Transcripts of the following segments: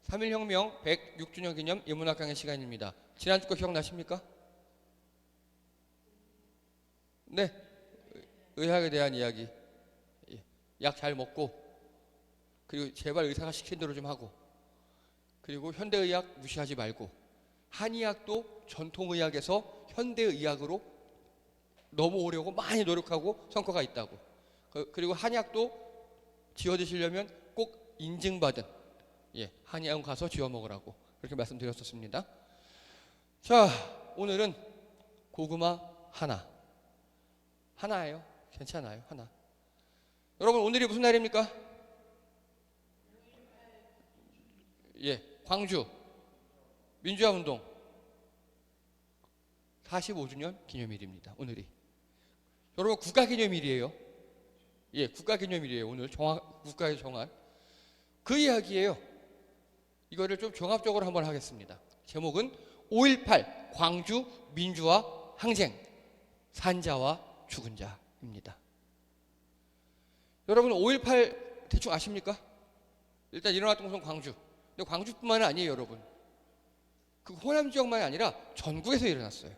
3.1혁명 106주년 기념 인문학 강의 시간입니다. 지난주 거 기억나십니까? 네, 의학에 대한 이야기. 약 잘 먹고, 그리고 제발 의사가 시킨 대로 좀 하고, 그리고 현대의학 무시하지 말고, 한의학도 전통의학에서 현대의학으로 넘어오려고 많이 노력하고 성과가 있다고. 그리고 한약도 지어 드시려면 꼭 인증받은 한의원 가서 지어 먹으라고 그렇게 말씀드렸었습니다. 자, 오늘은 고구마 하나예요. 괜찮아요. 하나. 여러분, 오늘이 무슨 날입니까? 광주 민주화 운동 45주년 기념일입니다. 오늘이. 여러분, 국가기념일이에요. 국가기념일이에요. 오늘 국가에서 정한 그 이야기예요. 이거를 좀 종합적으로 한번 하겠습니다. 제목은 5.18 광주 민주화 항쟁, 산자와 죽은 자입니다. 여러분, 5.18 대충 아십니까? 일단 일어났던 곳은 광주. 근데 광주뿐만 아니에요, 여러분. 그 호남 지역만이 아니라 전국에서 일어났어요.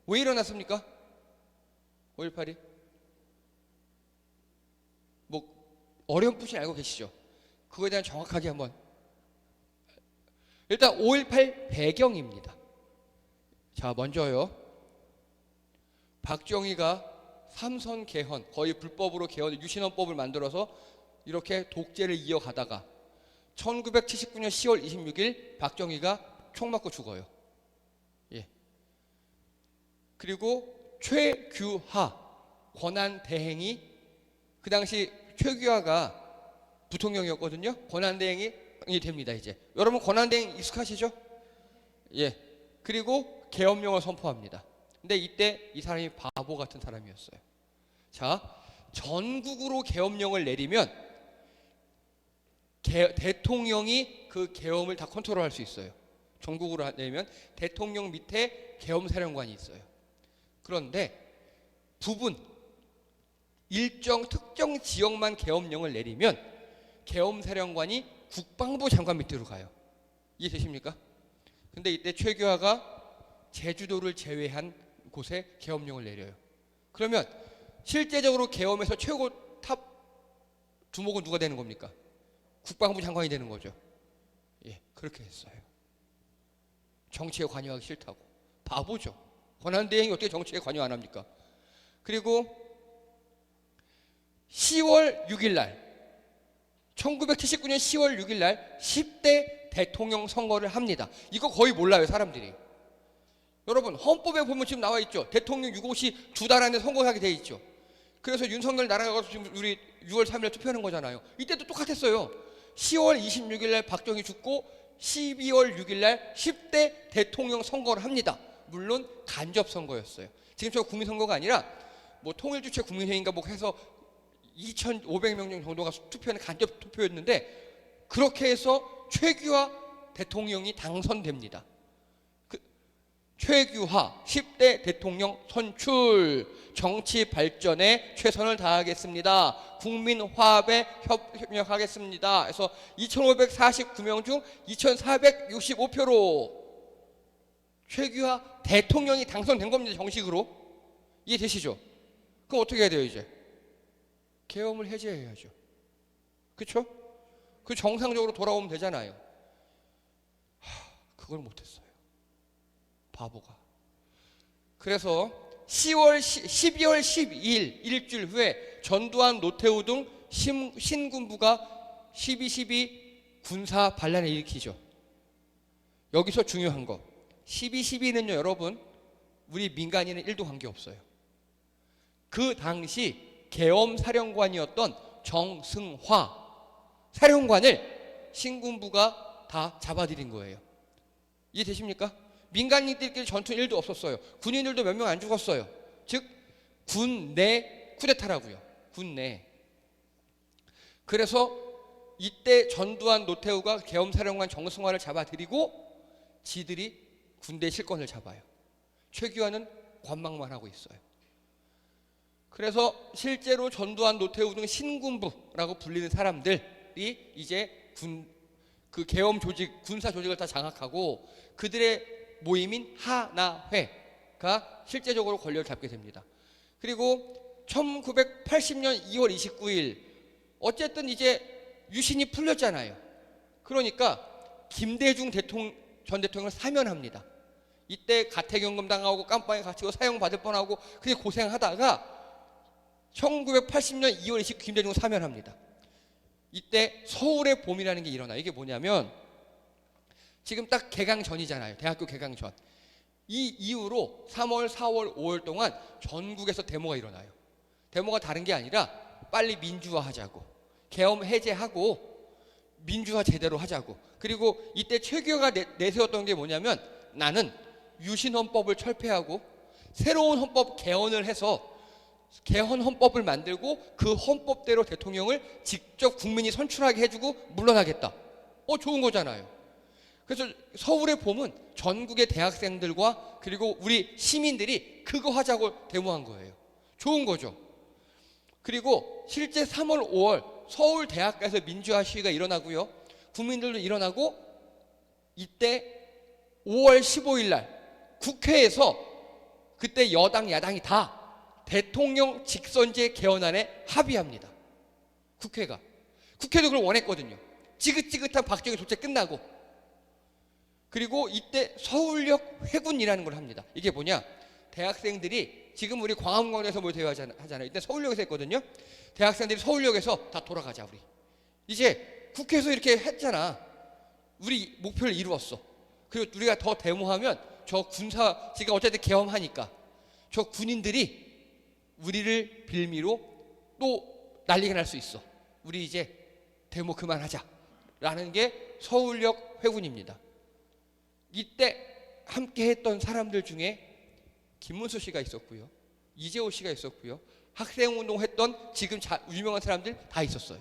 왜 일어났습니까? 5.18이? 어렴풋이 알고 계시죠? 그거에 대한 정확하게 한번. 일단 5.18 배경입니다. 자, 먼저요. 박정희가 삼선 개헌, 거의 불법으로 개헌, 유신헌법을 만들어서 이렇게 독재를 이어가다가 1979년 10월 26일 박정희가 총 맞고 죽어요. 그리고 최규하 권한대행이, 그 당시 최규하가 부통령이었거든요. 권한대행이 됩니다. 이제 여러분, 권한대행 익숙하시죠? 그리고 계엄령을 선포합니다. 근데 이때 이 사람이 바보 같은 사람이었어요. 자, 전국으로 계엄령을 내리면 대통령이 그 계엄을 다 컨트롤할 수 있어요. 전국으로 내리면 대통령 밑에 계엄사령관이 있어요. 그런데 일정 특정 지역만 계엄령을 내리면 계엄사령관이 국방부 장관 밑으로 가요. 이해되십니까? 근데 이때 최규하가 제주도를 제외한 곳에 계엄령을 내려요. 그러면 실제적으로 계엄에서 최고 탑 두목은 누가 되는 겁니까? 국방부 장관이 되는 거죠. 그렇게 했어요. 정치에 관여하기 싫다고. 바보죠. 권한대행이 어떻게 정치에 관여 안 합니까? 그리고 10월 6일 날, 1979년 10월 6일 날 10대 대통령 선거를 합니다. 이거 거의 몰라요, 사람들이. 여러분, 헌법에 보면 지금 나와 있죠. 대통령 유고시 2달 안에 선거하게 돼 있죠. 그래서 윤석열 날아가서 지금 우리 6월 3일 투표하는 거잖아요. 이때도 똑같았어요. 10월 26일 날 박정희 죽고 12월 6일 날 10대 대통령 선거를 합니다. 물론 간접 선거였어요. 지금처럼 국민 선거가 아니라 통일주체 국민회의인가 해서 2,500명 정도가 투표하는 간접 투표였는데, 그렇게 해서 최규하 대통령이 당선됩니다. 최규하 10대 대통령 선출, 정치 발전에 최선을 다하겠습니다. 국민 화합에 협력하겠습니다. 그래서 2,549명 중 2,465표로 최규하 대통령이 당선된 겁니다. 정식으로. 이해되시죠? 그럼 어떻게 해야 돼요? 이제 계엄을 해제해야죠. 그렇죠? 그 정상적으로 돌아오면 되잖아요. 그걸 못했어요, 바보가. 그래서 12월 12일 일주일 후에 전두환, 노태우 등 신군부가 12.12 군사 반란을 일으키죠. 여기서 중요한 거, 12.12는요, 여러분, 우리 민간인은 1도 관계없어요. 그 당시 계엄 사령관이었던 정승화 사령관을 신군부가 다 잡아들인 거예요. 이해되십니까? 민간인들끼리 전투는 1도 없었어요. 군인들도 몇 명 안 죽었어요. 즉 군내 쿠데타라고요. 군내. 그래서 이때 전두환, 노태우가 계엄사령관 정승화를 잡아들이고 지들이 군대 실권을 잡아요. 최규하는 관망만 하고 있어요. 그래서 실제로 전두환, 노태우 등 신군부라고 불리는 사람들이 이제 그 계엄 조직, 군사 조직을 다 장악하고 그들의 모임인 하나회가 실제적으로 권력을 잡게 됩니다. 그리고 1980년 2월 29일 어쨌든 이제 유신이 풀렸잖아요. 그러니까 김대중 전 대통령을 사면합니다. 이때 가택연금 당하고 깜빵에 갇히고 사형받을 뻔하고 그게 고생하다가 1980년 2월 29일 김대중을 사면합니다. 이때 서울의 봄이라는 게 일어나요. 이게 뭐냐면 지금 딱 개강 전이잖아요. 대학교 개강 전. 이 이후로 3월, 4월, 5월 동안 전국에서 데모가 일어나요. 데모가 다른 게 아니라 빨리 민주화하자고, 계엄 해제하고 민주화 제대로 하자고. 그리고 이때 최규하가 내세웠던 게 뭐냐면 나는 유신헌법을 철폐하고 새로운 헌법 개헌을 해서 개헌 헌법을 만들고 그 헌법대로 대통령을 직접 국민이 선출하게 해주고 물러나겠다. 좋은 거잖아요. 그래서 서울의 봄은 전국의 대학생들과 그리고 우리 시민들이 그거 하자고 데모한 거예요. 좋은 거죠. 그리고 실제 3월, 5월 서울 대학가에서 민주화 시위가 일어나고요. 국민들도 일어나고 이때 5월 15일 날 국회에서 그때 여당, 야당이 다 대통령 직선제 개헌안에 합의합니다. 국회도 그걸 원했거든요. 지긋지긋한 박정희 조치 끝나고. 그리고 이때 서울역 회군이라는 걸 합니다. 이게 뭐냐? 대학생들이 지금 우리 광화문공원에서 뭘 대화하잖아요. 이때 서울역에서 했거든요. 대학생들이 서울역에서 다 돌아가자 우리. 이제 국회에서 이렇게 했잖아. 우리 목표를 이루었어. 그리고 우리가 더 데모하면 저 군사 지금 어쨌든 계엄하니까 저 군인들이 우리를 빌미로 또 난리가 날 수 있어. 우리 이제 데모 그만하자 라는 게 서울역 회군입니다. 이때 함께 했던 사람들 중에 김문수 씨가 있었고요, 이재호 씨가 있었고요, 학생운동 했던 지금 유명한 사람들 다 있었어요.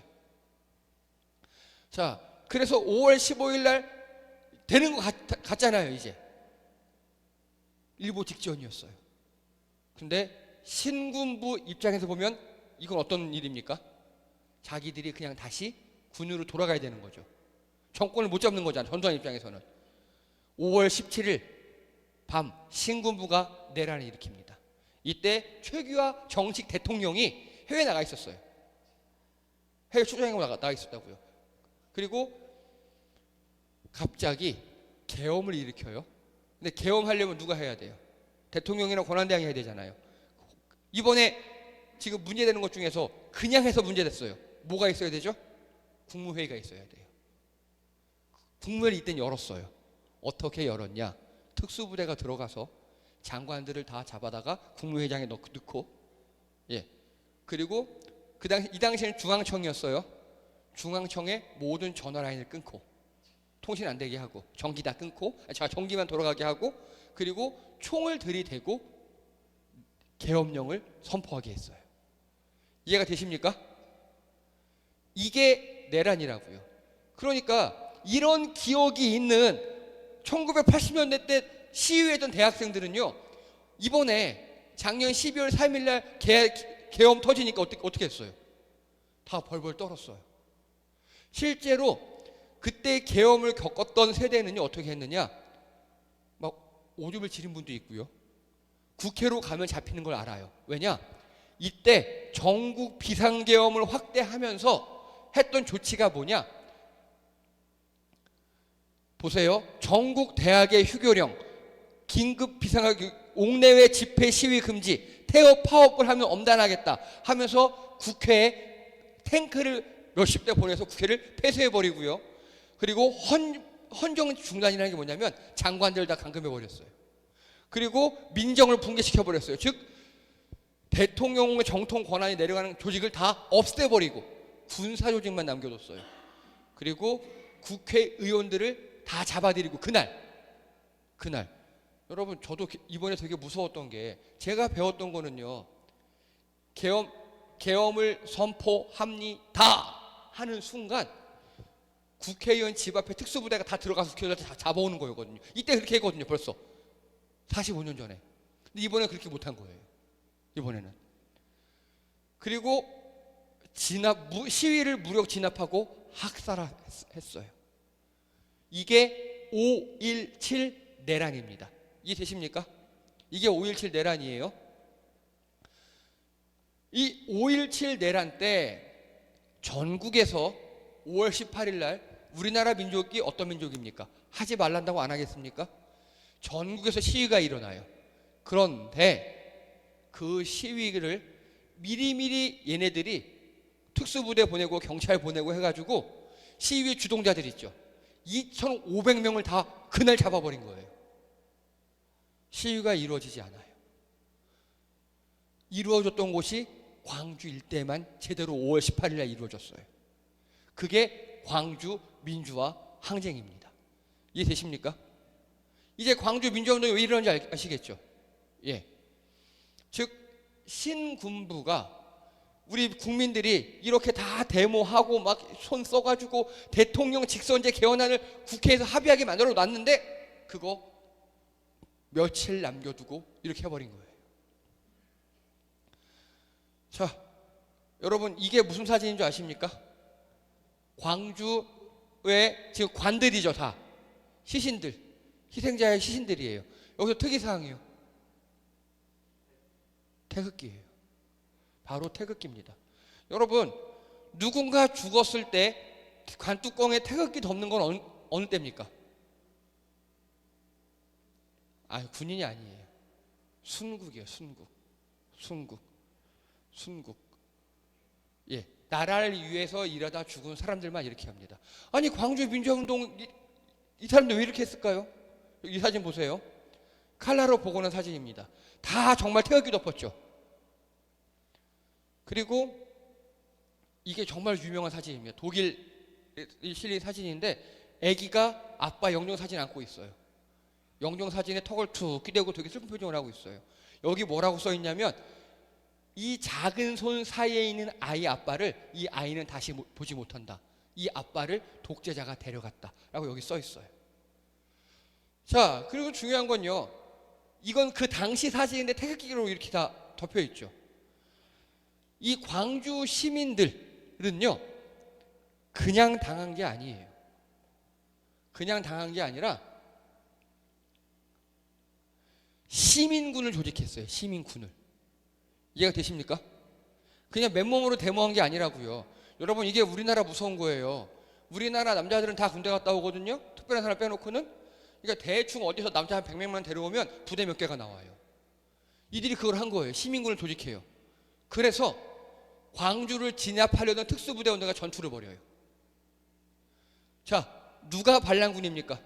자, 그래서 5월 15일 날 되는 거 같잖아요. 이제 일보 직전이었어요. 근데 신군부 입장에서 보면 이건 어떤 일입니까? 자기들이 그냥 다시 군으로 돌아가야 되는 거죠. 정권을 못 잡는 거잖아요. 전두환 입장에서는. 5월 17일 밤 신군부가 내란을 일으킵니다. 이때 최규하 정식 대통령이 해외에 나가 있었어요. 해외 출장에 나가 있었다고요. 그리고 갑자기 계엄을 일으켜요. 근데 계엄하려면 누가 해야 돼요? 대통령이나 권한대행이 해야 되잖아요. 이번에 지금 문제되는 것 중에서 그냥 해서 문제됐어요. 뭐가 있어야 되죠? 국무회의가 있어야 돼요. 국무회의를 이때 열었어요. 어떻게 열었냐? 특수부대가 들어가서 장관들을 다 잡아다가 국무회의장에 넣고, 그리고 이 당시에는 중앙청이었어요. 중앙청에 모든 전화 라인을 끊고 통신 안 되게 하고 전기 다 끊고 전기만 돌아가게 하고 그리고 총을 들이대고 계엄령을 선포하게 했어요. 이해가 되십니까? 이게 내란이라고요. 그러니까 이런 기억이 있는 1980년대 때 시위했던 대학생들은요, 이번에 작년 12월 3일 날 계엄 터지니까 어떻게 했어요? 다 벌벌 떨었어요. 실제로 그때 계엄을 겪었던 세대는요, 어떻게 했느냐? 막 오줌을 지른 분도 있고요. 국회로 가면 잡히는 걸 알아요. 왜냐? 이때 전국 비상계엄을 확대하면서 했던 조치가 뭐냐? 보세요. 전국 대학의 휴교령, 긴급 비상하기, 옥내외 집회 시위 금지, 태업 파업을 하면 엄단하겠다 하면서 국회에 탱크를 몇십 대 보내서 국회를 폐쇄해버리고요. 그리고 헌정 중단이라는 게 뭐냐면 장관들 다 감금해버렸어요. 그리고 민정을 붕괴시켜버렸어요. 즉 대통령의 정통 권한이 내려가는 조직을 다 없애버리고 군사 조직만 남겨뒀어요. 그리고 국회의원들을 다 잡아들이고 그날 여러분, 저도 이번에 되게 무서웠던 게, 제가 배웠던 거는요, 계엄을 선포합니다 하는 순간 국회의원 집 앞에 특수부대가 다 들어가서 국회의원들 다 잡아오는 거였거든요. 이때 그렇게 했거든요. 벌써 45년 전에. 근데 이번에 그렇게 못한 거예요. 이번에는. 그리고 시위를 무력 진압하고 학살했어요. 이게 5.17 내란입니다. 이해되십니까? 이게 5.17 내란이에요. 이 5.17 내란 때 전국에서 5월 18일 날 우리나라 민족이 어떤 민족입니까? 하지 말란다고 안 하겠습니까? 전국에서 시위가 일어나요. 그런데 그 시위를 미리미리 얘네들이 특수부대 보내고 경찰 보내고 해가지고 시위 주동자들 있죠. 2,500명을 다 그날 잡아버린 거예요. 시위가 이루어지지 않아요. 이루어졌던 곳이 광주 일대만 제대로 5월 18일 날 이루어졌어요. 그게 광주 민주화 항쟁입니다. 이해되십니까? 이제 광주 민주화운동이 왜 이러는지 아시겠죠? 예. 즉 신군부가 우리 국민들이 이렇게 다 데모하고 막 손 써가지고 대통령 직선제 개헌안을 국회에서 합의하게 만들어 놨는데 그거 며칠 남겨두고 이렇게 해버린 거예요. 자, 여러분 이게 무슨 사진인 줄 아십니까? 광주의 지금 관들이죠. 다 시신들, 희생자의 시신들이에요. 여기서 특이사항이에요. 태극기예요. 바로 태극기입니다. 여러분 누군가 죽었을 때 관뚜껑에 태극기 덮는 건 어느 때입니까? 군인이 아니에요. 순국이에요. 순국. 예, 나라를 위해서 일하다 죽은 사람들만 이렇게 합니다. 아니 광주 민주화운동 이 사람들 왜 이렇게 했을까요? 이 사진 보세요. 칼라로 복원한 사진입니다. 다 정말 태극기 덮었죠. 그리고 이게 정말 유명한 사진입니다. 독일에 실린 사진인데 아기가 아빠 영정사진 안고 있어요. 영정사진에 턱을 툭 기대고 되게 슬픈 표정을 하고 있어요. 여기 뭐라고 써 있냐면 이 작은 손 사이에 있는 아이 아빠를 이 아이는 다시 보지 못한다. 이 아빠를 독재자가 데려갔다 라고 여기 써 있어요. 자, 그리고 중요한 건요, 이건 그 당시 사진인데 태극기로 이렇게 다 덮여 있죠. 이 광주 시민들은요 그냥 당한 게 아니에요. 그냥 당한 게 아니라 시민군을 조직했어요. 시민군을. 이해가 되십니까? 그냥 맨몸으로 데모한 게 아니라고요. 여러분 이게 우리나라 무서운 거예요. 우리나라 남자들은 다 군대 갔다 오거든요. 특별한 사람 빼놓고는. 그러니까 대충 어디서 남자 한 100명만 데려오면 부대 몇 개가 나와요. 이들이 그걸 한 거예요. 시민군을 조직해요. 그래서 광주를 진압하려던 특수부대원들과 전투를 벌여요. 자, 누가 반란군입니까?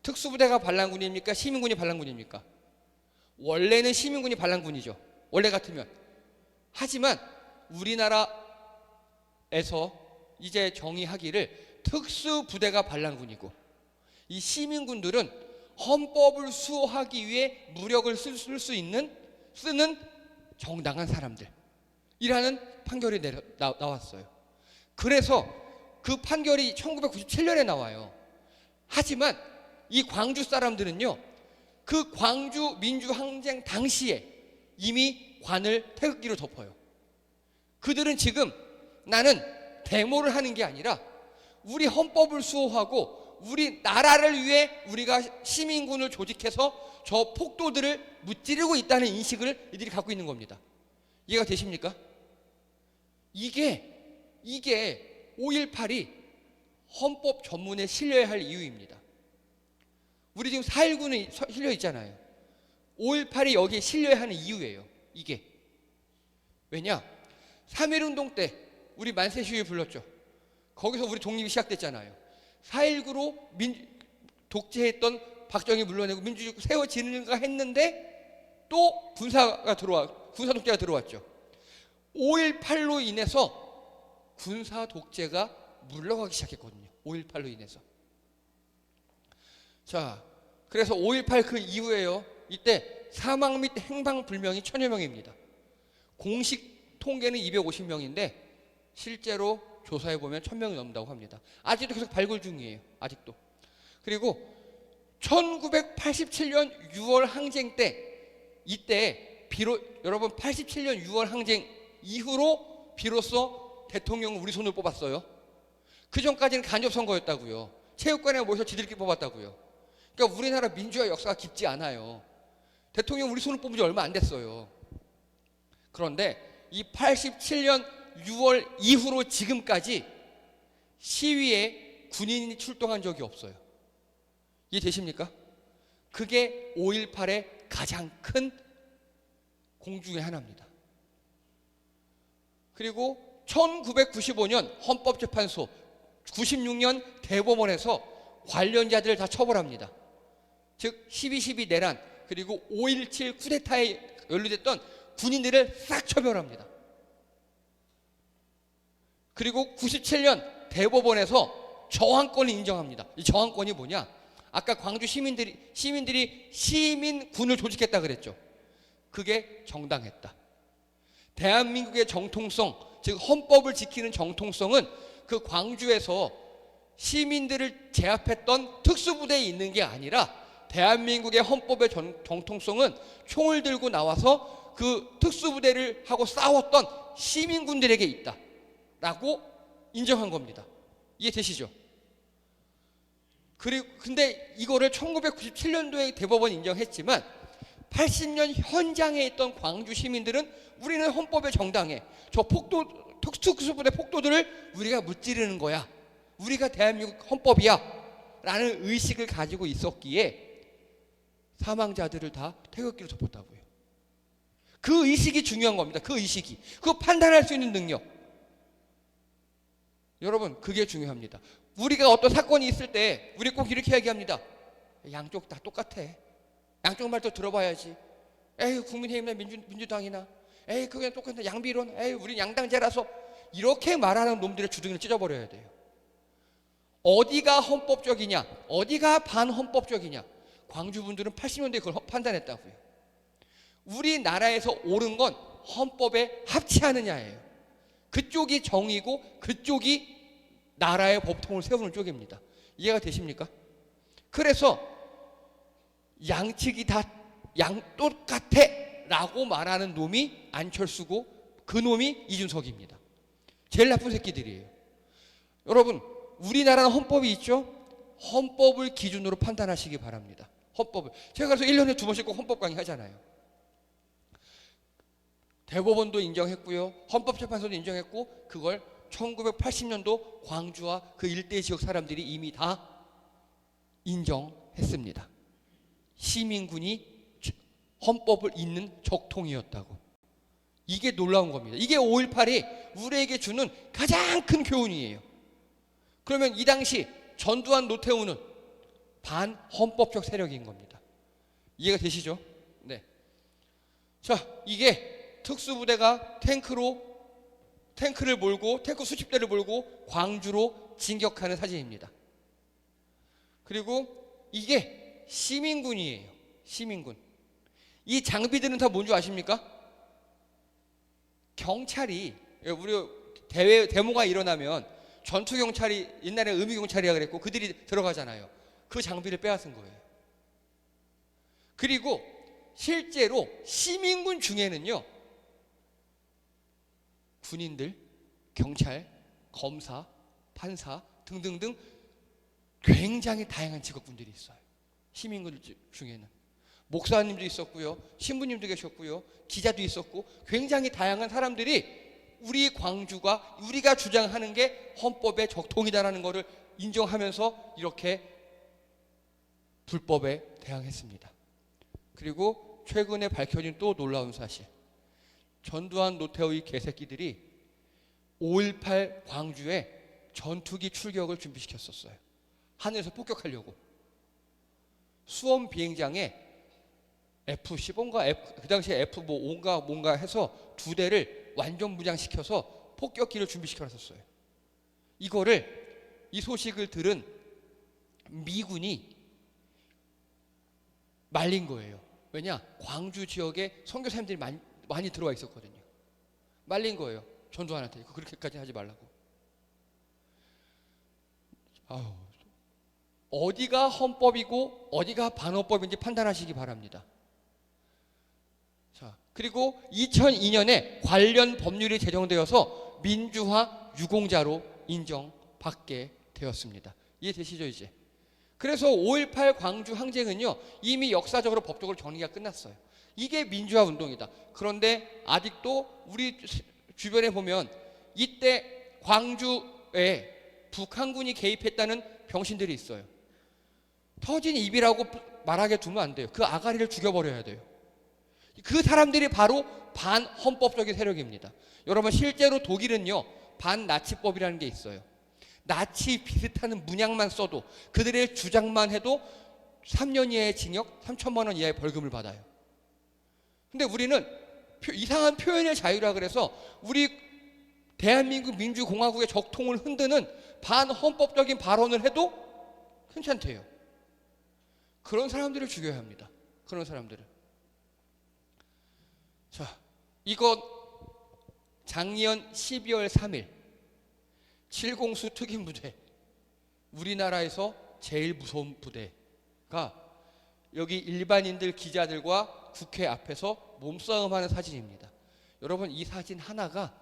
특수부대가 반란군입니까? 시민군이 반란군입니까? 원래는 시민군이 반란군이죠. 원래 같으면. 하지만 우리나라에서 이제 정의하기를 특수부대가 반란군이고 이 시민군들은 헌법을 수호하기 위해 무력을 쓸 수 있는 쓰는 정당한 사람들이라는 판결이 나왔어요. 그래서 그 판결이 1997년에 나와요. 하지만 이 광주 사람들은요 그 광주 민주항쟁 당시에 이미 관을 태극기로 덮어요. 그들은 지금 나는 데모를 하는 게 아니라 우리 헌법을 수호하고 우리 나라를 위해 우리가 시민군을 조직해서 저 폭도들을 무찌르고 있다는 인식을 이들이 갖고 있는 겁니다. 이해가 되십니까? 이게 5.18이 헌법 전문에 실려야 할 이유입니다. 우리 지금 4.19는 실려 있잖아요. 5.18이 여기에 실려야 하는 이유예요. 이게 왜냐? 3.1운동 때 우리 만세 시위 불렀죠. 거기서 우리 독립이 시작됐잖아요. 4.19로 독재했던 박정희 물러내고 민주주의 세워지는가 했는데 또 군사 독재가 들어왔죠. 5.18로 인해서 군사 독재가 물러가기 시작했거든요. 5.18로 인해서. 자, 그래서 5.18 그 이후에요. 이때 사망 및 행방 불명이 1000여 명입니다. 공식 통계는 250명인데 실제로 조사해 보면 1000명이 넘는다고 합니다. 아직도 계속 발굴 중이에요. 아직도. 그리고 1987년 6월 항쟁 때 이때 여러분 87년 6월 항쟁 이후로 비로소 대통령을 우리 손으로 뽑았어요. 그 전까지는 간접선거였다고요. 체육관에 모셔 지들끼리 뽑았다고요. 그러니까 우리나라 민주화 역사가 깊지 않아요. 대통령 우리 손을 뽑은 지 얼마 안 됐어요. 그런데 이 87년 6월 이후로 지금까지 시위에 군인이 출동한 적이 없어요. 이해되십니까? 그게 5.18의 가장 큰 공 중에 하나입니다. 그리고 1995년 헌법재판소, 96년 대법원에서 관련자들을 다 처벌합니다. 즉 12.12 내란 그리고 5.17 쿠데타에 연루됐던 군인들을 싹 처벌합니다. 그리고 97년 대법원에서 저항권을 인정합니다. 이 저항권이 뭐냐? 아까 광주 시민들이 시민군을 조직했다 그랬죠. 그게 정당했다. 대한민국의 정통성, 즉 헌법을 지키는 정통성은 그 광주에서 시민들을 제압했던 특수부대에 있는 게 아니라 대한민국의 헌법의 정통성은 총을 들고 나와서 그 특수부대를 하고 싸웠던 시민군들에게 있다 라고 인정한 겁니다. 이해되시죠? 그리고 근데 이거를 1997년도에 대법원이 인정했지만 80년 현장에 있던 광주 시민들은 우리는 헌법에 정당해. 저 특수부대 폭도들을 우리가 무찌르는 거야. 우리가 대한민국 헌법이야. 라는 의식을 가지고 있었기에 사망자들을 다 태극기로 덮었다고요. 그 의식이 중요한 겁니다. 그 의식이. 그거 판단할 수 있는 능력. 여러분, 그게 중요합니다. 우리가 어떤 사건이 있을 때 우리 꼭 이렇게 얘기합니다. 양쪽 다 똑같아. 양쪽 말도 들어봐야지. 에이, 국민의힘이나 민주당이나 에이, 그게 똑같아. 양비론. 에이, 우린 양당제라서. 이렇게 말하는 놈들의 주둥이를 찢어버려야 돼요. 어디가 헌법적이냐, 어디가 반헌법적이냐. 광주분들은 80년대에 그걸 판단했다고요. 우리나라에서 옳은 건 헌법에 합치하느냐예요. 그쪽이 정의고 그쪽이 나라의 법통을 세우는 쪽입니다. 이해가 되십니까? 그래서 양측이 다 똑같아 라고 말하는 놈이 안철수고 그 놈이 이준석입니다. 제일 나쁜 새끼들이에요. 여러분, 우리나라는 헌법이 있죠? 헌법을 기준으로 판단하시기 바랍니다. 헌법을. 제가 그래서 1년에 2번씩 꼭 헌법 강의 하잖아요. 대법원도 인정했고요. 헌법재판소도 인정했고 그걸 1980년도 광주와 그 일대 지역 사람들이 이미 다 인정했습니다. 시민군이 헌법을 잇는 적통이었다고. 이게 놀라운 겁니다. 이게 5.18이 우리에게 주는 가장 큰 교훈이에요. 그러면 이 당시 전두환 노태우는 반헌법적 세력인 겁니다. 이해가 되시죠? 네. 자, 이게 특수부대가 탱크를 몰고 탱크 수십 대를 몰고 광주로 진격하는 사진입니다. 그리고 이게 시민군이에요. 시민군. 이 장비들은 다 뭔지 아십니까? 경찰이 우리 데모가 일어나면 전투경찰이 옛날에 의무경찰이라 그랬고 그들이 들어가잖아요. 그 장비를 빼앗은 거예요. 그리고 실제로 시민군 중에는요, 군인들, 경찰, 검사, 판사 등등등 굉장히 다양한 직업군들이 있어요. 시민군 중에는 목사님도 있었고요, 신부님도 계셨고요, 기자도 있었고 굉장히 다양한 사람들이 우리 광주가 우리가 주장하는 게 헌법의 적통이다라는 것을 인정하면서 이렇게 불법에 대항했습니다. 그리고 최근에 밝혀진 또 놀라운 사실, 전두환 노태우의 개새끼들이 5.18 광주에 전투기 출격을 준비시켰었어요. 하늘에서 폭격하려고. 수원 비행장에 F-15인가 그 당시에 F-5인가 뭔가 해서 2대를 완전 무장시켜서 폭격기를 준비시켜놨었어요. 이 소식을 들은 미군이 말린 거예요. 왜냐? 광주 지역에 선교사님들이 많이 들어와 있었거든요. 말린 거예요. 전두환한테. 그렇게까지 하지 말라고. 어디가 헌법이고 어디가 반헌법인지 판단하시기 바랍니다. 자, 그리고 2002년에 관련 법률이 제정되어서 민주화 유공자로 인정받게 되었습니다. 이해되시죠 이제? 그래서 5.18 광주 항쟁은요 이미 역사적으로 법적으로 정리가 끝났어요. 이게 민주화 운동이다. 그런데 아직도 우리 주변에 보면 이때 광주에 북한군이 개입했다는 병신들이 있어요. 터진 입이라고 말하게 두면 안 돼요. 그 아가리를 죽여버려야 돼요. 그 사람들이 바로 반헌법적인 세력입니다. 여러분 실제로 독일은요 반나치법이라는 게 있어요. 나치 비슷한 문양만 써도 그들의 주장만 해도 3년 이하의 징역 3천만 원 이하의 벌금을 받아요. 근데 우리는 이상한 표현의 자유라 그래서 우리 대한민국 민주공화국의 적통을 흔드는 반헌법적인 발언을 해도 괜찮대요. 그런 사람들을 죽여야 합니다. 그런 사람들을. 자, 이것 작년 12월 3일 7공수 특임부대, 우리나라에서 제일 무서운 부대가 여기 일반인들 기자들과 국회 앞에서 몸싸움하는 사진입니다. 여러분 이 사진 하나가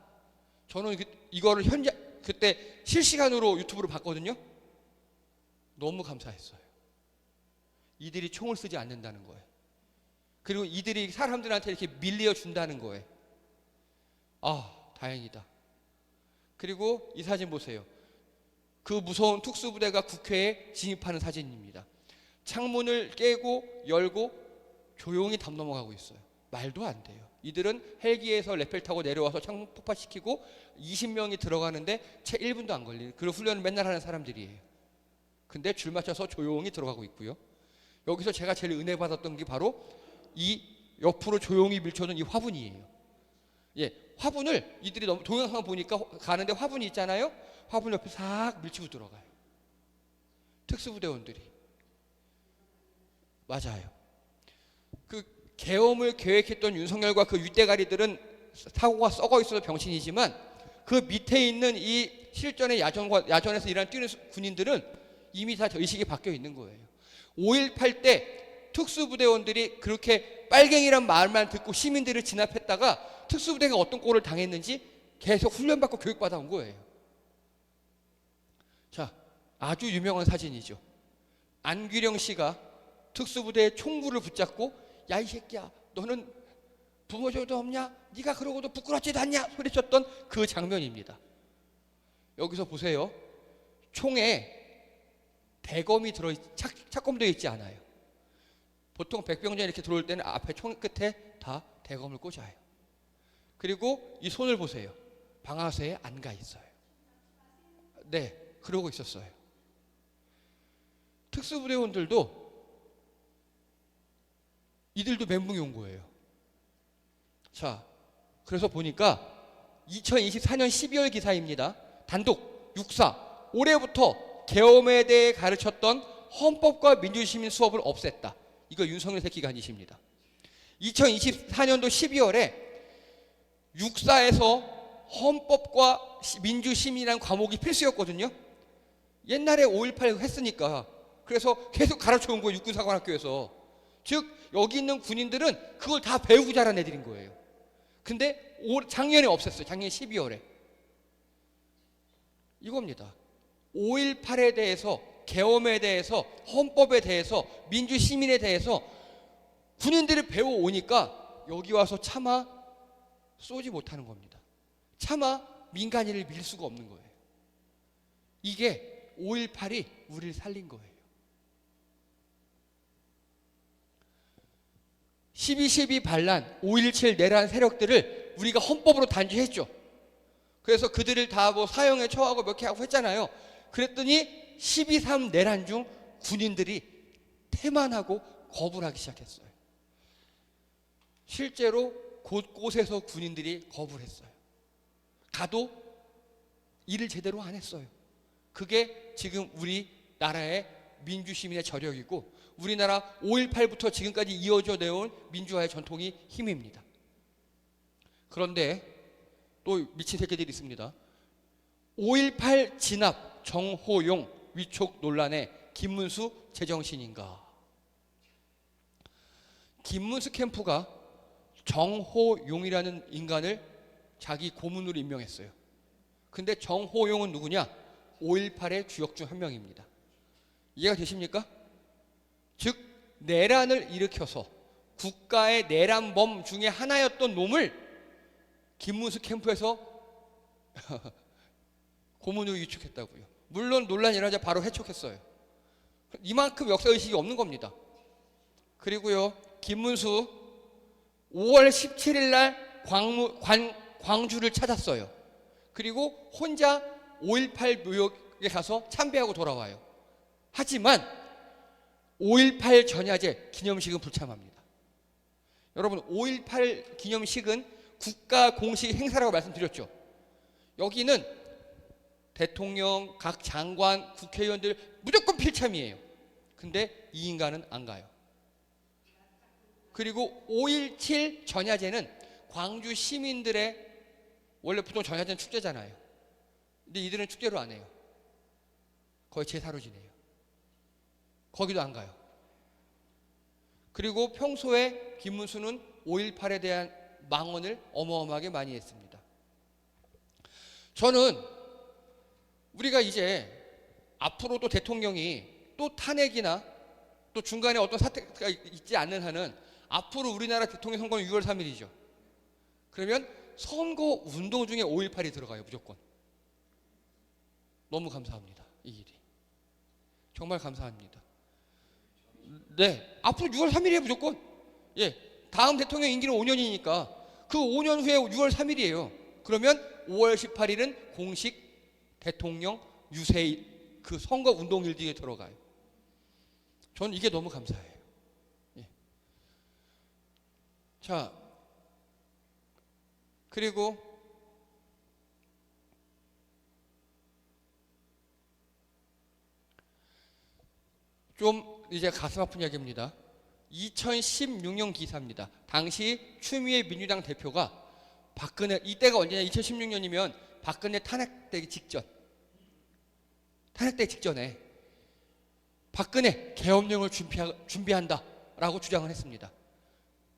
저는 이거를 그때 실시간으로 유튜브로 봤거든요. 너무 감사했어요. 이들이 총을 쓰지 않는다는 거예요. 그리고 이들이 사람들한테 이렇게 밀려준다는 거예요. 아, 다행이다. 그리고 이 사진 보세요. 그 무서운 특수부대가 국회에 진입하는 사진입니다. 창문을 깨고 열고 조용히 담 넘어가고 있어요. 말도 안 돼요. 이들은 헬기에서 레펠 타고 내려와서 창문 폭파시키고 20명이 들어가는데 채 1분도 안 걸리는 그런 훈련을 맨날 하는 사람들이에요. 근데 줄 맞춰서 조용히 들어가고 있고요. 여기서 제가 제일 은혜 받았던 게 바로 이 옆으로 조용히 밀쳐둔 이 화분이에요. 예, 화분을 이들이 너무 동영상 보니까 가는데 화분이 있잖아요. 화분 옆에 싹 밀치고 들어가요. 특수부대원들이. 맞아요. 그 계엄을 계획했던 윤석열과 그 윗대가리들은 사고가 썩어 있어서 병신이지만 그 밑에 있는 이 실전의 야전에서 뛰는 군인들은 이미 다 의식이 바뀌어 있는 거예요. 5.18 때 특수부대원들이 그렇게 빨갱이란 말만 듣고 시민들을 진압했다가 특수부대가 어떤 꼴을 당했는지 계속 훈련받고 교육받아 온 거예요. 자, 아주 유명한 사진이죠. 안규령 씨가 특수부대의 총구를 붙잡고 야 이 새끼야 너는 부모줘도 없냐? 네가 그러고도 부끄럽지도 않냐? 소리쳤던 그 장면입니다. 여기서 보세요. 총에 대검이 착검되어 있지 않아요. 보통 백병전 이렇게 들어올 때는 앞에 총 끝에 다 대검을 꽂아요. 그리고 이 손을 보세요. 방아쇠에 안 가 있어요. 네, 그러고 있었어요. 특수부대원들도 이들도 멘붕이 온 거예요. 자, 그래서 보니까 2024년 12월 기사입니다. 단독 육사 올해부터 계엄에 대해 가르쳤던 헌법과 민주시민 수업을 없앴다. 이거 윤석열 새끼가 아니십니다. 2024년도 12월에 육사에서 헌법과 민주시민이라는 과목이 필수였거든요. 옛날에 5.18 했으니까. 그래서 계속 가르쳐온 거예요. 육군사관학교에서. 즉 여기 있는 군인들은 그걸 다 배우고 자란 애들인 거예요. 근데 작년에 없앴어요. 작년 12월에. 이겁니다. 5.18에 대해서, 계엄에 대해서, 헌법에 대해서, 민주시민에 대해서 군인들이 배워오니까 여기 와서 차마 쏘지 못하는 겁니다. 차마 민간인을 밀 수가 없는 거예요. 이게 5.18이 우리를 살린 거예요. 12.12 반란, 5.17 내란 세력들을 우리가 헌법으로 단죄했죠. 그래서 그들을 다 뭐 사형에 처하고 몇 개 하고 했잖아요. 그랬더니 12.3 내란 중 군인들이 태만하고 거부를 하기 시작했어요. 실제로 곳곳에서 군인들이 거부를 했어요. 가도 일을 제대로 안 했어요. 그게 지금 우리나라의 민주시민의 저력이고 우리나라 5.18부터 지금까지 이어져 내온 민주화의 전통이 힘입니다. 그런데 또 미친 새끼들이 있습니다. 5.18 진압 정호용 위촉 논란에 김문수 제정신인가? 김문수 캠프가 정호용이라는 인간을 자기 고문으로 임명했어요. 근데 정호용은 누구냐? 5.18의 주역 중 한 명입니다. 이해가 되십니까? 즉 내란을 일으켜서 국가의 내란범 중에 하나였던 놈을 김문수 캠프에서 고문으로 유축했다고요. 물론 논란이 일어나자 바로 해촉했어요. 이만큼 역사의식이 없는 겁니다. 그리고요, 김문수 5월 17일 날 광주를 찾았어요. 그리고 혼자 5.18 묘역에 가서 참배하고 돌아와요. 하지만 5.18 전야제 기념식은 불참합니다. 여러분, 5.18 기념식은 국가 공식 행사라고 말씀드렸죠. 여기는 대통령, 각 장관, 국회의원들 무조건 필참이에요. 근데 이 인간은 안 가요. 그리고 5.17 전야제는 광주 시민들의, 원래 보통 전야제는 축제잖아요. 근데 이들은 축제로 안 해요. 거의 제사로 지내요. 거기도 안 가요. 그리고 평소에 김문수는 5.18에 대한 망언을 어마어마하게 많이 했습니다. 저는 우리가 이제 앞으로도 대통령이 또 탄핵이나 또 중간에 어떤 사태가 있지 않는 한은 앞으로 우리나라 대통령 선거는 6월 3일이죠. 그러면 선거 운동 중에 5.18이 들어가요, 무조건. 너무 감사합니다, 이 일이. 정말 감사합니다. 네, 앞으로 6월 3일이에요, 무조건. 예, 다음 대통령 임기는 5년이니까 그 5년 후에 6월 3일이에요. 그러면 5월 18일은 공식 대통령 유세일, 그 선거 운동일들에 들어가요. 저는 이게 너무 감사해요. 예. 자, 그리고 좀 이제 가슴 아픈 이야기입니다. 2016년 기사입니다. 당시 추미애 민주당 대표가 박근혜, 이때가 언제냐, 2016년이면 박근혜 탄핵되기 직전, 탄핵되기 직전에 박근혜 계엄령을 준비한다라고 주장을 했습니다.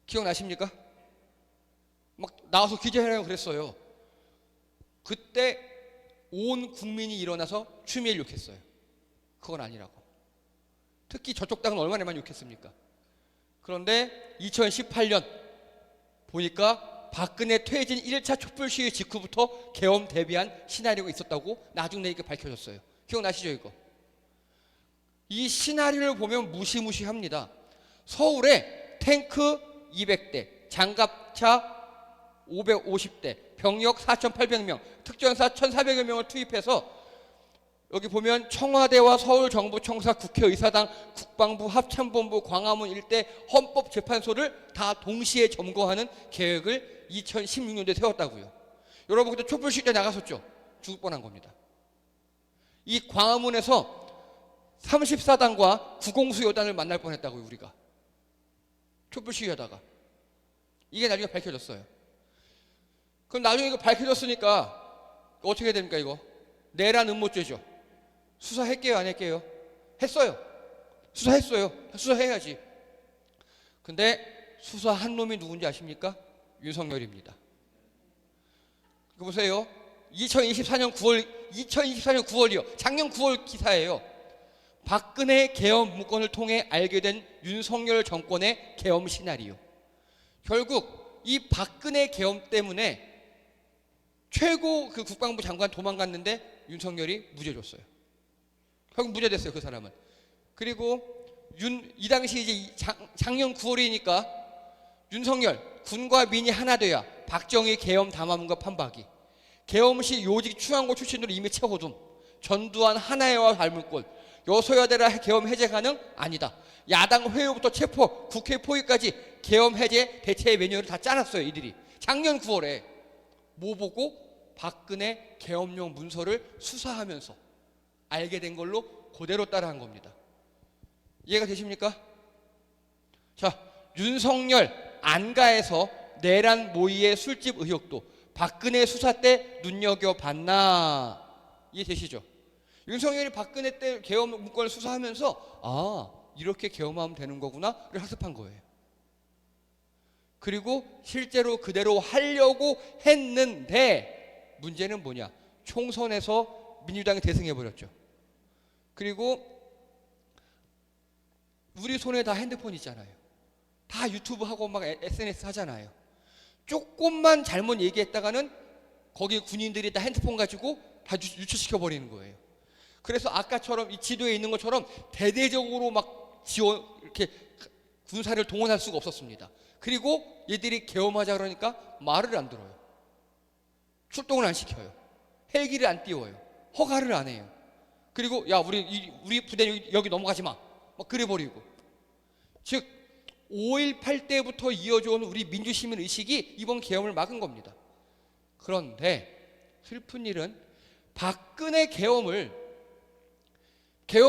기억나십니까? 막 나와서 기자회견을 그랬어요. 그때 온 국민이 일어나서 추미애를 욕했어요. 그건 아니라고. 특히 저쪽 당은 얼마나 많이 욕했습니까? 그런데 2018년 보니까 박근혜 퇴진 1차 촛불 시위 직후부터 계엄 대비한 시나리오가 있었다고 나중에 이렇게 밝혀졌어요. 기억나시죠, 이거? 이 시나리오를 보면 무시무시합니다. 서울에 탱크 200대, 장갑차 550대, 병력 4,800명, 특전사 1,400여 명을 투입해서 여기 보면 청와대와 서울정부청사, 국회의사당, 국방부, 합참본부, 광화문 일대 헌법재판소를 다 동시에 점거하는 계획을 2016년도에 세웠다고요. 여러분 그때 촛불 시위에 나갔었죠? 죽을 뻔한 겁니다. 이 광화문에서 34단과 구공수여단을 만날 뻔했다고요, 우리가. 촛불 시위하다가. 이게 나중에 밝혀졌어요. 그럼 나중에 이거 밝혀졌으니까 어떻게 됩니까, 이거? 내란 음모죄죠. 수사했게요, 안 했게요? 했어요. 수사했어요. 수사해야지. 근데 수사한 놈이 누군지 아십니까? 윤석열입니다. 보세요. 2024년 9월이요. 작년 9월 기사예요. 박근혜 계엄 문건을 통해 알게 된 윤석열 정권의 계엄 시나리오. 결국 이 박근혜 계엄 때문에 최고 그 국방부 장관 도망갔는데 윤석열이 무죄 줬어요. 결국 무죄됐어요, 그 사람은. 그리고 이 당시 이제 작년 9월이니까 윤석열 군과 민이 하나 돼야 박정희 계엄 담화문과 판박이, 계엄 시 요직 추한고 출신으로 이미 채호둠, 전두환 하나회와 닮을꼴, 여소야대라 계엄 해제 가능? 아니다. 야당 회의부터 체포, 국회 포위까지 계엄 해제 대체 매뉴얼을 다 짜놨어요, 이들이. 작년 9월에. 뭐 보고? 박근혜 계엄령 문서를 수사하면서 알게 된 걸로 그대로 따라한 겁니다. 이해가 되십니까? 자, 윤석열 안가에서 내란 모의의 술집 의혹도 박근혜 수사 때 눈여겨봤나? 이해되시죠? 윤석열이 박근혜 때 계엄 문건을 수사하면서 아, 이렇게 계엄하면 되는 거구나를 학습한 거예요. 그리고 실제로 그대로 하려고 했는데 문제는 뭐냐? 총선에서 민주당이 대승해버렸죠. 그리고 우리 손에 다 핸드폰 있잖아요. 다 유튜브 하고 막 SNS 하잖아요. 조금만 잘못 얘기했다가는 거기 군인들이 다 핸드폰 가지고 다 유출시켜 버리는 거예요. 그래서 아까처럼 이 지도에 있는 것처럼 대대적으로 막 지원 이렇게 군사를 동원할 수가 없었습니다. 그리고 얘들이 계엄하자 그러니까 말을 안 들어요. 출동을 안 시켜요. 헬기를 안 띄워요. 허가를 안 해요. 그리고 야 우리 부대 여기 넘어가지 마. 막 그래버리고. 즉 5.18 때부터 이어져온 우리 민주시민 의식이 이번 계엄을 막은 겁니다. 그런데 슬픈 일은 박근혜 계엄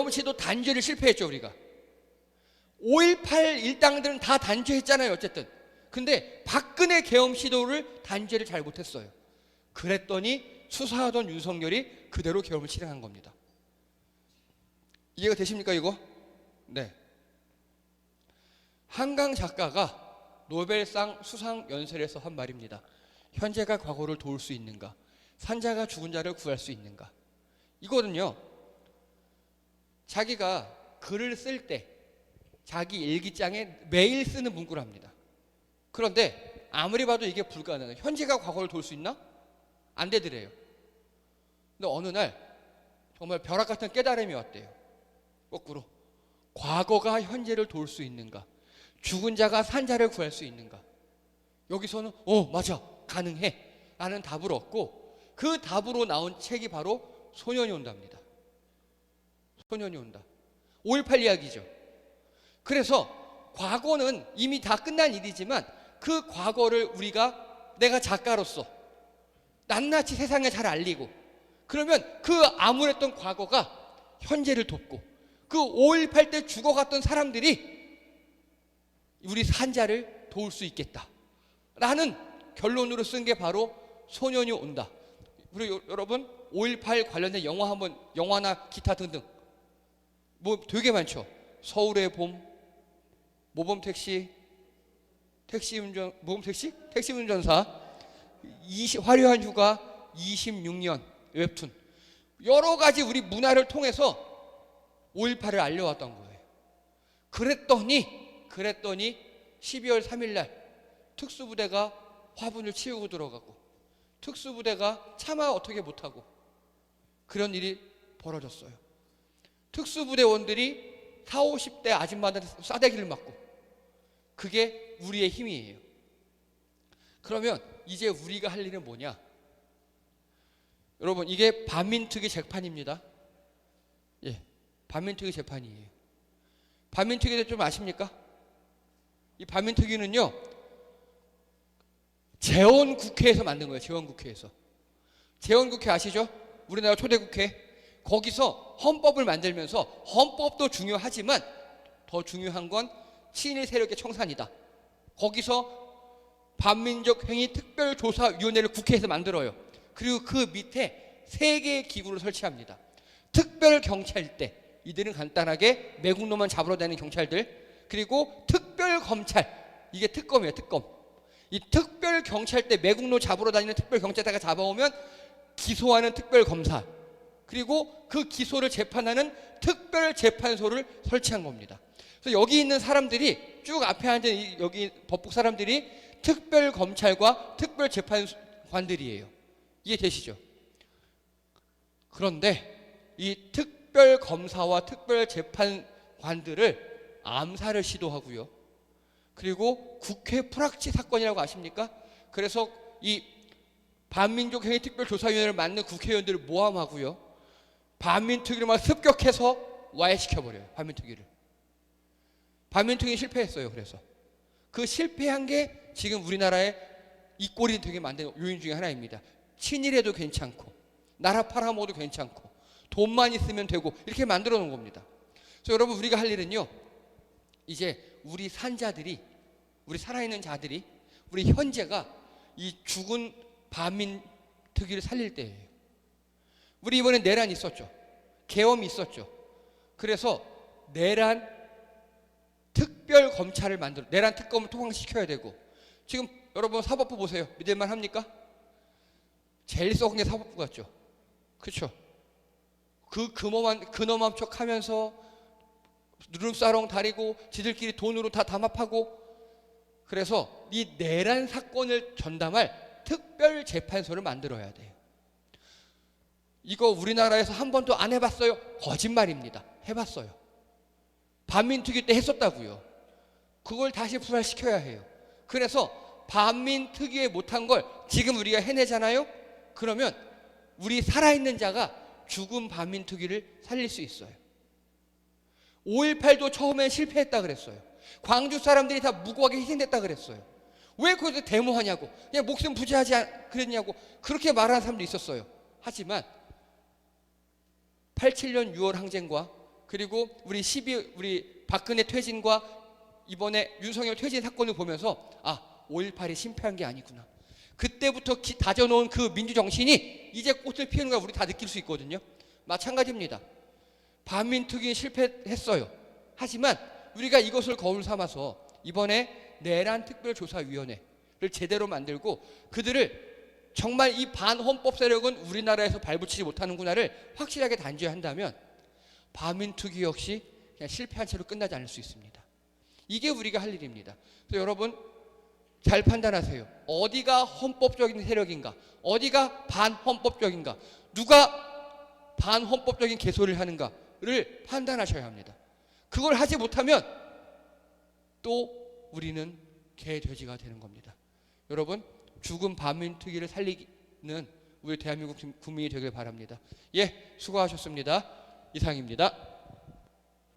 시도 단죄를 실패했죠. 우리가 5.18 일당들은 다 단죄했잖아요. 어쨌든 근데 박근혜 계엄 시도를 단죄를 잘 못했어요. 그랬더니 수사하던 윤석열이 그대로 계엄을 실행한 겁니다. 이해가 되십니까 이거? 네. 한강 작가가 노벨상 수상 연설에서 한 말입니다. 현재가 과거를 도울 수 있는가? 산자가 죽은 자를 구할 수 있는가? 이거는요, 자기가 글을 쓸 때 자기 일기장에 매일 쓰는 문구랍니다. 그런데 아무리 봐도 이게 불가능해요. 현재가 과거를 도울 수 있나? 안 되더래요. 근데 어느 날 정말 벼락 같은 깨달음이 왔대요. 거꾸로 과거가 현재를 도울 수 있는가? 죽은 자가 산자를 구할 수 있는가? 여기서는 맞아, 가능해 라는 답을 얻고 그 답으로 나온 책이 바로 소년이 온다입니다. 소년이 온다. 5.18 이야기죠. 그래서 과거는 이미 다 끝난 일이지만 그 과거를 내가 작가로서 낱낱이 세상에 잘 알리고 그러면 그 암울했던 과거가 현재를 돕고 그 5.18 때 죽어갔던 사람들이 우리 산자를 도울 수 있겠다 라는 결론으로 쓴 게 바로 소년이 온다. 우리 여러분 5.18 관련된 영화나 기타 등등 뭐 되게 많죠. 서울의 봄, 모범택시, 택시운전사, 화려한 휴가, 26년 웹툰 여러 가지 우리 문화를 통해서 5.18을 알려왔던 거예요. 그랬더니 12월 3일 날 특수부대가 화분을 치우고 들어가고 특수부대가 차마 어떻게 못하고 그런 일이 벌어졌어요. 특수부대원들이 40, 50대 아줌마들한테 싸대기를 맞고 그게 우리의 힘이에요. 그러면 이제 우리가 할 일은 뭐냐? 여러분 이게 반민특위 재판입니다. 예, 반민특위 재판이에요. 반민특위를 좀 아십니까? 이 반민특위는요 재원국회에서 만든 거예요. 재원국회에서. 재원국회 아시죠? 우리나라 초대국회. 거기서 헌법을 만들면서 헌법도 중요하지만 더 중요한 건 친일 세력의 청산이다. 거기서 반민족 행위 특별조사위원회를 국회에서 만들어요. 그리고 그 밑에 3개의 기구를 설치합니다. 특별경찰대, 이들은 간단하게 매국노만 잡으러 다니는 경찰들. 그리고 특별검찰, 이게 특검이에요. 특검. 이 특별경찰대, 매국노 잡으러 다니는 특별경찰대가 잡아오면 기소하는 특별검사, 그리고 그 기소를 재판하는 특별재판소를 설치한 겁니다. 그래서 여기 있는 사람들이 쭉 앞에 앉은 여기 법국 사람들이 특별검찰과 특별재판관들이에요. 이해되시죠? 그런데 이 특별검사와 특별재판관들을 암살을 시도하고요. 그리고 국회 프락치 사건이라고 아십니까? 그래서 이 반민족 행위 특별조사위원회를 맡는 국회의원들을 모함하고요. 반민특위를 막 습격해서 와해시켜버려요. 반민특위 실패했어요. 그래서 그 실패한 게 지금 우리나라의 이 꼴이 되게 만든 요인 중에 하나입니다. 친일해도 괜찮고 나라 팔아먹어도 괜찮고 돈만 있으면 되고 이렇게 만들어 놓은 겁니다. 그래서 여러분 우리가 할 일은요, 이제 우리 산자들이, 우리 살아있는 자들이, 우리 현재가 이 죽은 반민특위를 살릴 때예요. 우리 이번에 내란 있었죠. 계엄이 있었죠. 그래서 내란 특별검찰을 내란 특검을 통과시켜야 되고, 지금 여러분 사법부 보세요. 믿을만 합니까? 제일 썩은 게 사법부 같죠. 그렇죠? 근엄한 척 하면서 누름사롱 다리고 지들끼리 돈으로 다 담합하고, 그래서 이 내란 사건을 전담할 특별재판소를 만들어야 돼요. 이거 우리나라에서 한 번도 안 해봤어요? 거짓말입니다. 해봤어요. 반민특위 때 했었다고요. 그걸 다시 부활시켜야 해요. 그래서 반민특위에 못한 걸 지금 우리가 해내잖아요? 그러면 우리 살아있는 자가 죽은 반민특위를 살릴 수 있어요. 5.18도 처음엔 실패했다 그랬어요. 광주 사람들이 다 무고하게 희생됐다 그랬어요. 왜 거기서 데모하냐고, 그냥 목숨 부지하지 그랬냐고 그렇게 말하는 사람도 있었어요. 하지만 87년 6월 항쟁과 그리고 우리 박근혜 퇴진과 이번에 윤석열 퇴진 사건을 보면서 5.18이 실패한 게 아니구나. 그때부터 다져놓은 그 민주정신이 이제 꽃을 피우는 걸 우리 다 느낄 수 있거든요. 마찬가지입니다. 반민특위 실패했어요. 하지만 우리가 이것을 거울 삼아서 이번에 내란 특별조사위원회를 제대로 만들고 그들을 정말 이 반헌법 세력은 우리나라에서 발붙이지 못하는구나를 확실하게 단죄한다면 반민특위 역시 그냥 실패한 채로 끝나지 않을 수 있습니다. 이게 우리가 할 일입니다. 그래서 여러분 잘 판단하세요. 어디가 헌법적인 세력인가? 어디가 반헌법적인가? 누가 반헌법적인 개소를 하는가를 판단하셔야 합니다. 그걸 하지 못하면 또 우리는 개돼지가 되는 겁니다. 여러분 죽은 반민특위를 살리는 우리 대한민국 국민이 되길 바랍니다. 예, 수고하셨습니다. 이상입니다.